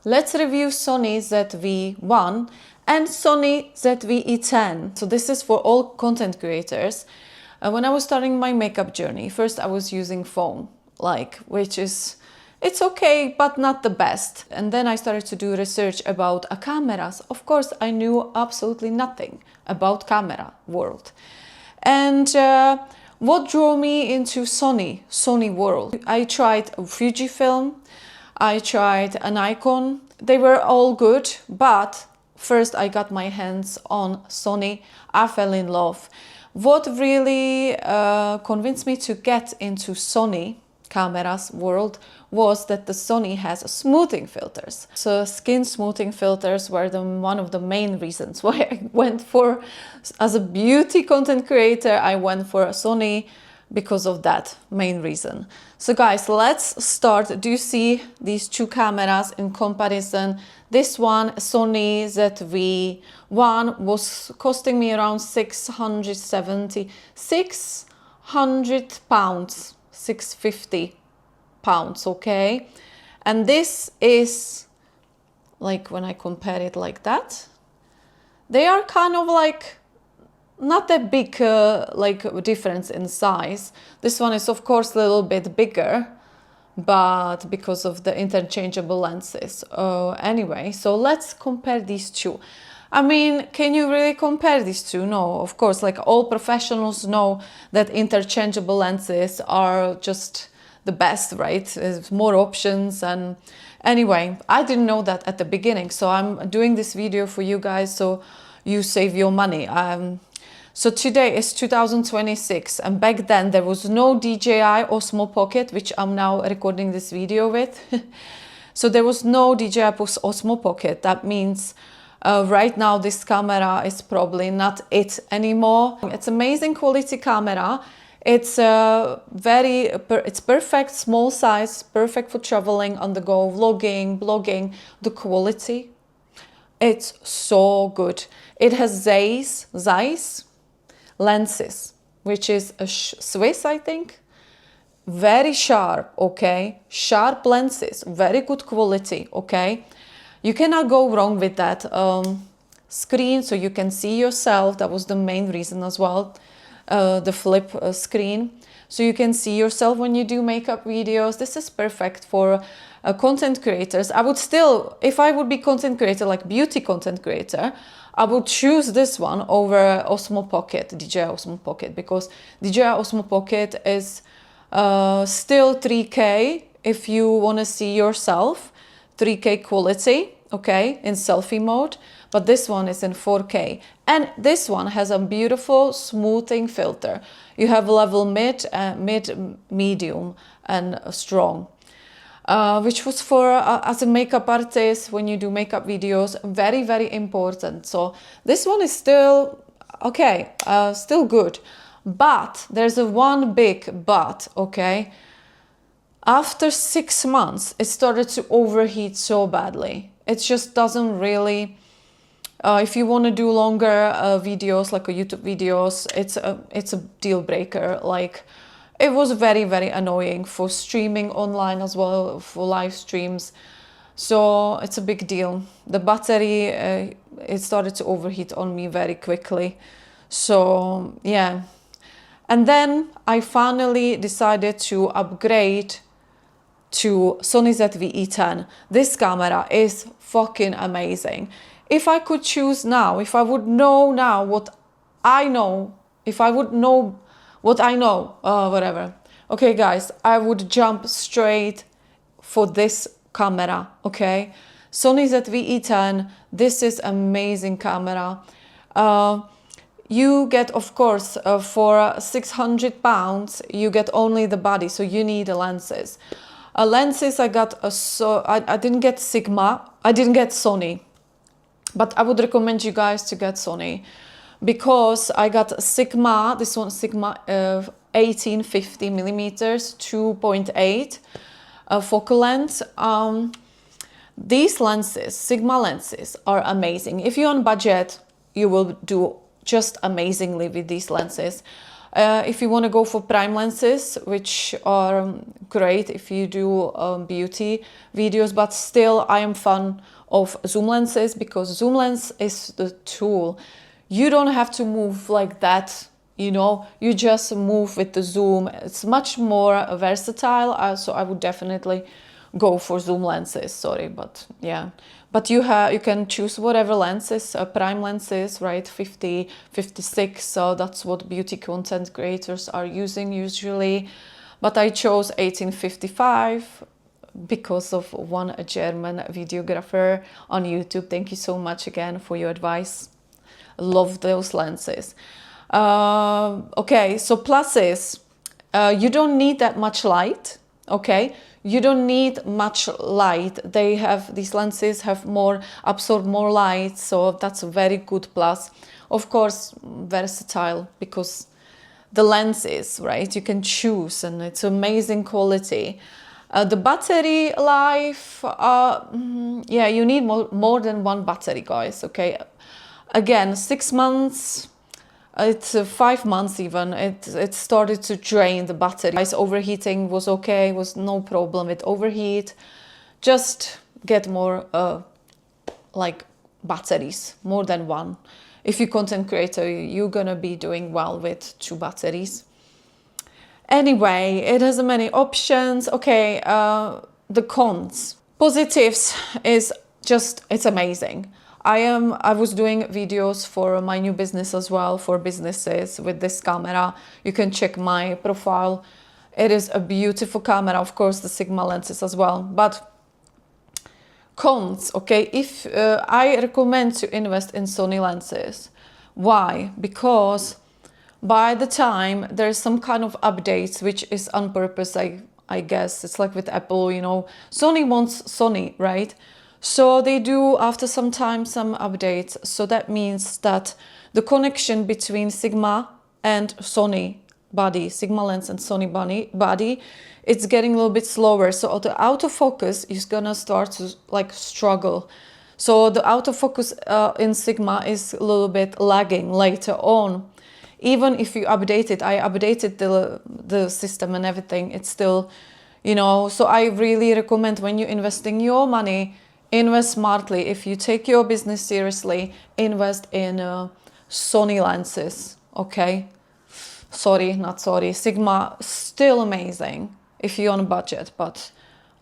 Let's review Sony ZV-1 and Sony ZVE10. So this is for all content creators. When I was starting my makeup journey, first I was using phone, which is, it's okay, but not the best. And then I started to do research about cameras. Of course, I knew absolutely nothing about camera world. And what drew me into Sony world? I tried Fujifilm, I tried an Nikon. They were all good, but first I got my hands on Sony. I fell in love. What really convinced me to get into Sony cameras world was that the Sony has smoothing filters. So skin smoothing filters were one of the main reasons why I went for, as a beauty content creator, I went for Sony because of that main reason. So guys, let's start. Do you see these two cameras in comparison? This one, Sony ZV-1, was costing me around 670, 600 pounds, 650 pounds, okay? And this is, like, when I compare it like that, they are kind of like not that big difference in size. This one is of course a little bit bigger, but because of the interchangeable lenses. Anyway, so let's compare these two. I mean, can you really compare these two? No, of course, like all professionals know that interchangeable lenses are just the best, right? There's more options. And anyway, I didn't know that at the beginning, so I'm doing this video for you guys so you save your money. So today is 2026, and back then there was no DJI Osmo Pocket, which I'm now recording this video with. So there was no DJI Osmo Pocket. That means right now this camera is probably not it anymore. It's amazing quality camera. It's it's perfect, small size, perfect for traveling on the go, vlogging, blogging. The quality, it's so good. It has Zeiss lenses, which is a Swiss, I think. Very sharp, okay? Sharp lenses, very good quality, okay? You cannot go wrong with that screen, so you can see yourself. That was the main reason as well, the flip screen. So you can see yourself when you do makeup videos. This is perfect for content creators. I would still, if I would be content creator, like beauty content creator, I would choose this one over Osmo Pocket, DJI Osmo Pocket, because DJI Osmo Pocket is still 3K if you want to see yourself, 3K quality, okay, in selfie mode, but this one is in 4K. And this one has a beautiful smoothing filter. You have level mid, medium, and strong. Which was for, as a makeup artist, when you do makeup videos, very, very important. So this one is still, okay, still good. But there's one big but, okay? After 6 months, it started to overheat so badly. It just doesn't really, if you want to do longer videos, like YouTube videos, it's a deal breaker. Like, it was very, very annoying for streaming online as well, for live streams. So it's a big deal. The battery, it started to overheat on me very quickly. So yeah. And then I finally decided to upgrade to Sony ZV-E10. This camera is fucking amazing. If I could choose now, if I would know now what I know, if I would know what I know, whatever. Okay, guys, I would jump straight for this camera, okay? Sony ZV-E10, this is amazing camera. You get, of course, for 600 pounds, you get only the body, so you need the lenses. Lenses, I got, I didn't get Sigma, I didn't get Sony, but I would recommend you guys to get Sony, because I got Sigma, this one Sigma 1850 millimeters, 2.8 focal length. These lenses, Sigma lenses, are amazing. If you're on budget, you will do just amazingly with these lenses. If you want to go for prime lenses, which are great if you do beauty videos, but still I am fan of zoom lenses, because zoom lens is the tool. You don't have to move like that, you know, you just move with the zoom. It's much more versatile, so I would definitely go for zoom lenses. Sorry, but yeah. But you can choose whatever lenses, prime lenses, right? 50, 56, so that's what beauty content creators are using usually. But I chose 1855 because of one German videographer on YouTube. Thank you so much again for your advice. Love those lenses. Okay, so pluses. You don't need that much light, okay? You don't need much light. These lenses have absorb more light, so that's a very good plus. Of course, versatile, because the lenses, right? You can choose, and it's amazing quality. The battery life, yeah, you need more than one battery, guys, okay? Again, 6 months, it's 5 months even, it started to drain the battery. Overheating was okay, was no problem with overheat. Just get more like batteries, more than one. If you're content creator, you're gonna be doing well with 2 batteries. Anyway, it has many options. Okay, the cons. Positives is just, it's amazing. I was doing videos for my new business as well, for businesses with this camera. You can check my profile. It is a beautiful camera, of course, the Sigma lenses as well. But cons, okay, if I recommend to invest in Sony lenses. Why? Because by the time there's some kind of updates, which is on purpose, I guess. It's like with Apple, you know, Sony wants Sony, right? So they do after some time some updates. So that means that the connection between Sigma and Sony body, Sigma lens and Sony body, it's getting a little bit slower. So the autofocus is gonna start to like struggle. So the autofocus in Sigma is a little bit lagging later on. Even if you update it, I updated the system and everything, it's still, you know, so I really recommend when you're investing your money, invest smartly. If you take your business seriously, invest in Sony lenses, okay? Sigma, still amazing if you're on a budget, but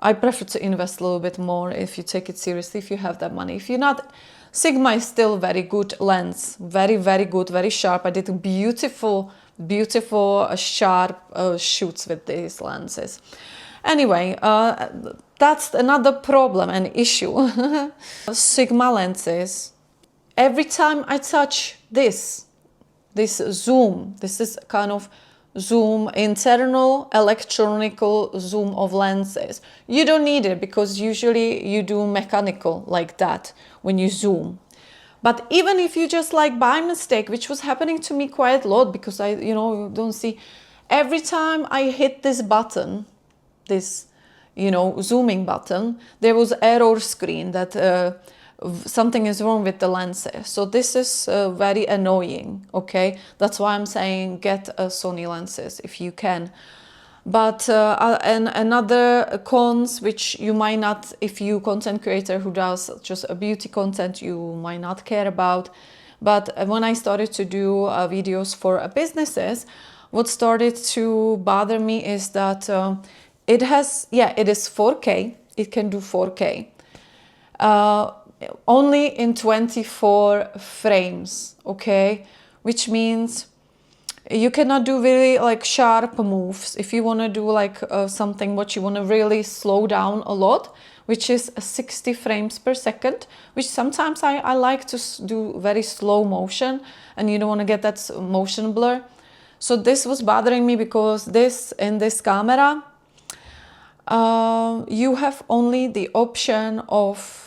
I prefer to invest a little bit more if you take it seriously, if you have that money. If you're not, Sigma is still very good lens, very, very good, very sharp. I did beautiful, sharp shoots with these lenses. Anyway, that's another problem and issue. Sigma lenses, every time I touch this zoom, this is kind of zoom, internal electronical zoom of lenses. You don't need it because usually you do mechanical like that when you zoom. But even if you just like by mistake, which was happening to me quite a lot because I, you know, don't see, every time I hit this button, this, you know, zooming button, there was error screen that something is wrong with the lenses. So this is very annoying, okay? That's why I'm saying get Sony lenses if you can. But and another cons, which you might not, if you content creator who does just a beauty content, you might not care about. But when I started to do videos for businesses, what started to bother me is that it has, yeah, it is 4K. It can do 4K. Only in 24 frames, okay? Which means you cannot do really like sharp moves. If you want to do like something what you want to really slow down a lot, which is 60 frames per second, which sometimes I like to do very slow motion and you don't want to get that motion blur. So this was bothering me because in this camera, you have only the option of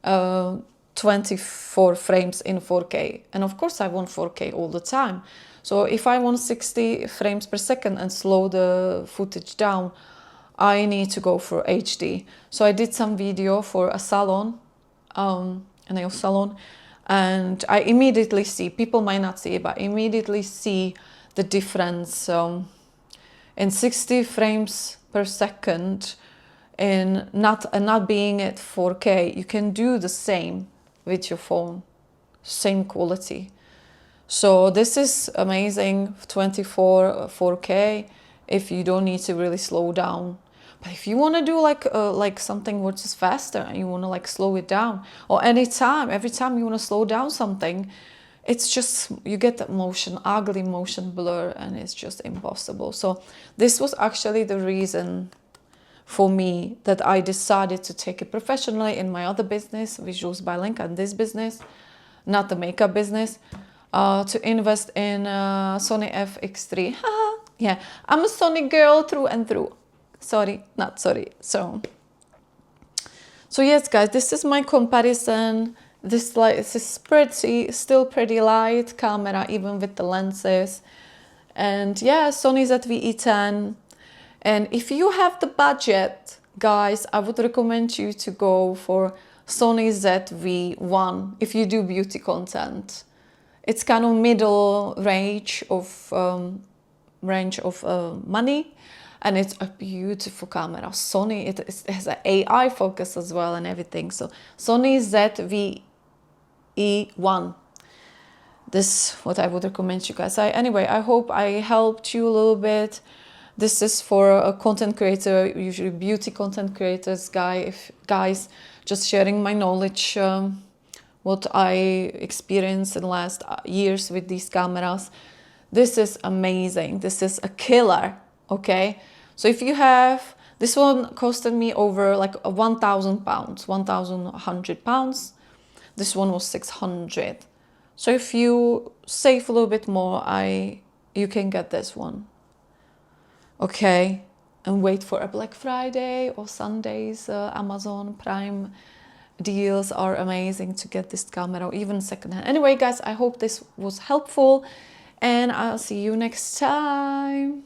24 frames in 4K. And of course I want 4K all the time. So if I want 60 frames per second and slow the footage down, I need to go for HD. So I did some video for a salon, a nail salon, and I immediately see, people might not see it, but I immediately see the difference in 60 frames per second and not being at 4K. You can do the same with your phone, same quality. So this is amazing, 24 4K, if you don't need to really slow down. But if you want to do like something which is faster and you want to like slow it down, or every time you want to slow down something, it's just, you get that motion, ugly motion blur, and it's just impossible. So this was actually the reason for me that I decided to take it professionally in my other business, VisualsByLenka, and this business, not the makeup business, to invest in Sony FX3. Yeah, I'm a Sony girl through and through. Sorry, not sorry. So yes, guys, this is my comparison. This is still pretty light camera, even with the lenses. And yeah, Sony ZV-E10. And if you have the budget, guys, I would recommend you to go for Sony ZV1 if you do beauty content. It's kind of middle range of money, and it's a beautiful camera. Sony, it has an AI focus as well and everything. So Sony ZV-E10. This is what I would recommend you guys. Anyway, I hope I helped you a little bit. This is for a content creator, usually beauty content creators, guys, just sharing my knowledge, what I experienced in the last years with these cameras. This is amazing. This is a killer, okay? So if you have, this one costed me over like £1,000, 1,100 pounds. This one was 600. So if you save a little bit more, you can get this one. Okay, and wait for a Black Friday or Sundays. Amazon Prime deals are amazing to get this camera, or even secondhand. Anyway, guys, I hope this was helpful, and I'll see you next time.